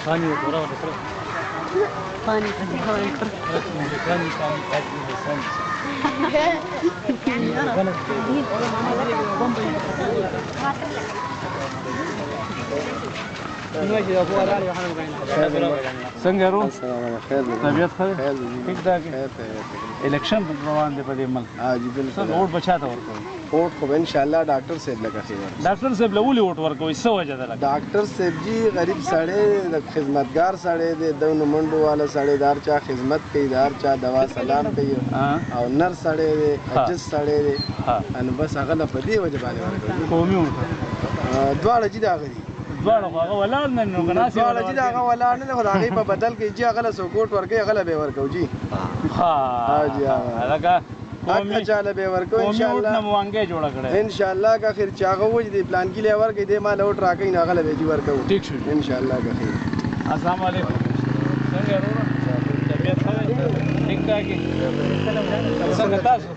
ثاني ورا ثاني څنګه رو طبیعت ښه ده ټیک ټاک الیکشن روان دی په دې ملک جی بالکل ووټ به چاته ورکوئ ووټ خو به انشاءالله ډاکټر صاحب لکه خیر ډاکټر صاحب له ولې ووټ ورکوئ څه وجه ده لکه ډاکټر صاحب جی غریب سړی د خدمتګار سړی دی د منډو والا سړی د هر چا خدمت کوي د هر چا دوا سلام کوي او نر سړی دی عجز سړی دی نو بس هغه له په دې وجه باندې ورکوي قومي ووټ دواړه چې د هغه دي دواړه خو هغه ولاړ نه نو که ناسې دواړه چې د هغه ولاړ نه دی خو د هغې په بدل کې چې هغه له څوک ووټ ورکوي هغه له به یې ورکوو جي جي لکه هغه چا له به یې ورکوو قومي ووټ نه مو وانګې جوړه کړې انشاءالله که خیر چې هغه ووایي د پلانکي له یې ورکوي دی ما له ووټ راکوي نو هغه له به جي ورکوو ټیک شو انشاءالله که خیر السلام علیکم څنګه وروره طبیعت ښه دی ټیک ټاک یې څنګه تاسو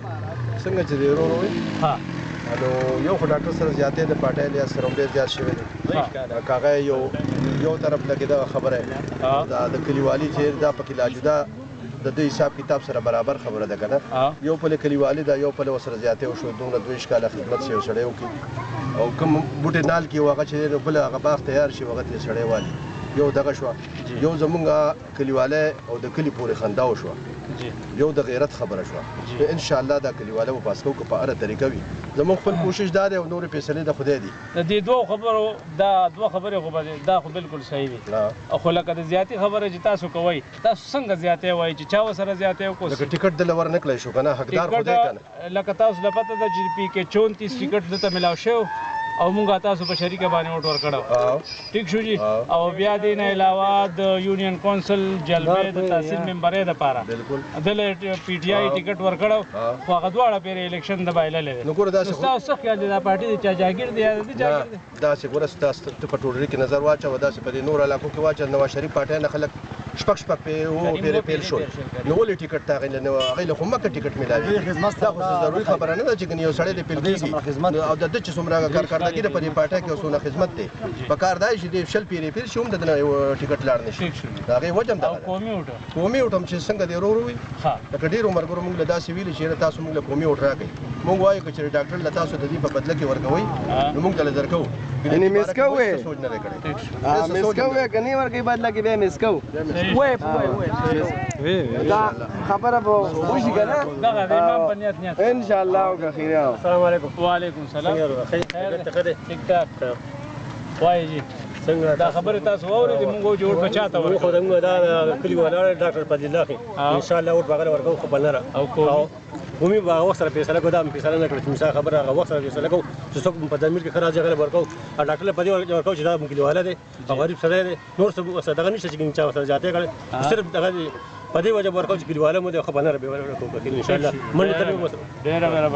څنګه چې دی ورور وایي ها نو یو خو ډاکټر سره زیاتې د پاټۍ لحاظ سره هم ډېر زیات شوی دی کاغه یو طرف لګې دغه خبره دا د کلیوالي چې دا پکې لا جدا د دې حساب کتاب سره برابر خبره ده که نه یو پله کلیوالي ده یو پله ورسره زیاتې وشو دومره 22 کاله خدمت شي یو سړی وکړي او کوم بوټې نال کې هغه چې بله هغه باغ تیار شي هغه ترې سړی والي یو دغه شوه یو زمونږ کلیوالی او د کلي پورې خندا وشوه یو د غیرت خبره شوه ان شاء الله دا کلیواله به پاس کوو که په هره طریقه وي زموږ خپل کوشش دا دی او نورې فیصلې د خدای دي د دې دوه خبرو دا دوه خبرې خو دا خو بالکل صحیح دي خو لکه د زیاتې خبره چې تاسو کوئ تاسو څنګه زیاتې وایي چې چا ورسره زیاتې وکړو لکه ټیکټ دله ورنکړی شو که نه حقدار خو دی که نه لکه تاسو له پته ده چې پي کې 34 ټیکټ دته میلاو شوی او مونږ تاسو په شریکه باندې ووټ ورکړو ټیک شو جی او بیا دې نه علاوه د یونین کونسل جلبې د تحصیل ممبرې دپاره دله پی ټي آی ټیکټ ورکړو خو هغه دواړه پېرې الیکشن د بایللې دی نو ګوره داسې ستاسو څه خیال دی دا پارټي د چا جاګیر دی یا د دې جاګیر دی داسې ګوره ستاسو ته په ټولګي کې نظر واچوه داسې په دې نورو علاقو کې واچوه نواز شریف پارټۍ نه خلک شپږ پې پېرې پیل شول نو ولې ټیکټ ته هغې له خو مکه ټیکټ میلاوي دا خو ضروري خبره نه ده چې یو سړی دې پیل کېږي او د ده چې څومره کارکردګي ده په دې پارټۍ کې او څونه خدمت دی په کار دا چې دې شل پیرې پیل شي هم د ده ټیکټ لاړ نه شي د هغې وجه هم دغه ده قومي ووټ هم چې څنګه دی ورو وي لکه ډېرو ملګرو موږ له داسې ویلي چې تاسو موږ له قومي ووټ راکړئ موږ وایو که چېرې ډاکټر له تاسو د دې په بدله کې ورکوئ نو موږ ته له درکوو یعنې میس کوئ سوچ نه دی کړی میس کوئ که نه ورکوي بدله کې بیا میس کوو دا خبره به وشي که نه انشاءالله او که خیر السلام علیکم وعلیکم السلام خیر ټیک ټاک وایي جی څنګه دا خبره تاسو واورېدې موږ وایو چې ووټ به چاته ورکړو خو موږ دا کلي ولاړ ډاکټر فضل الله خي انشاءالله ووټ به هغه ورکوو خو بل نه او قومي به هغه وخت سره فیصله کوو دا هم فیصله نه کړو چې مثال خبره هغه وخت سره فیصله کوو چې څوک په ضمیر کې ښه راځي هغه له ورکوو او ډاکټر له په دې ورکوو چې دا کلیواله دی او غریب سړی دی نور څه ورسره دغه نشته چې چا ورسره زیاتې کړی صرف دغه په دې وجه ورکوو چې کلیواله مو دی خو به نه به ورکوو انشاءالله منډې ته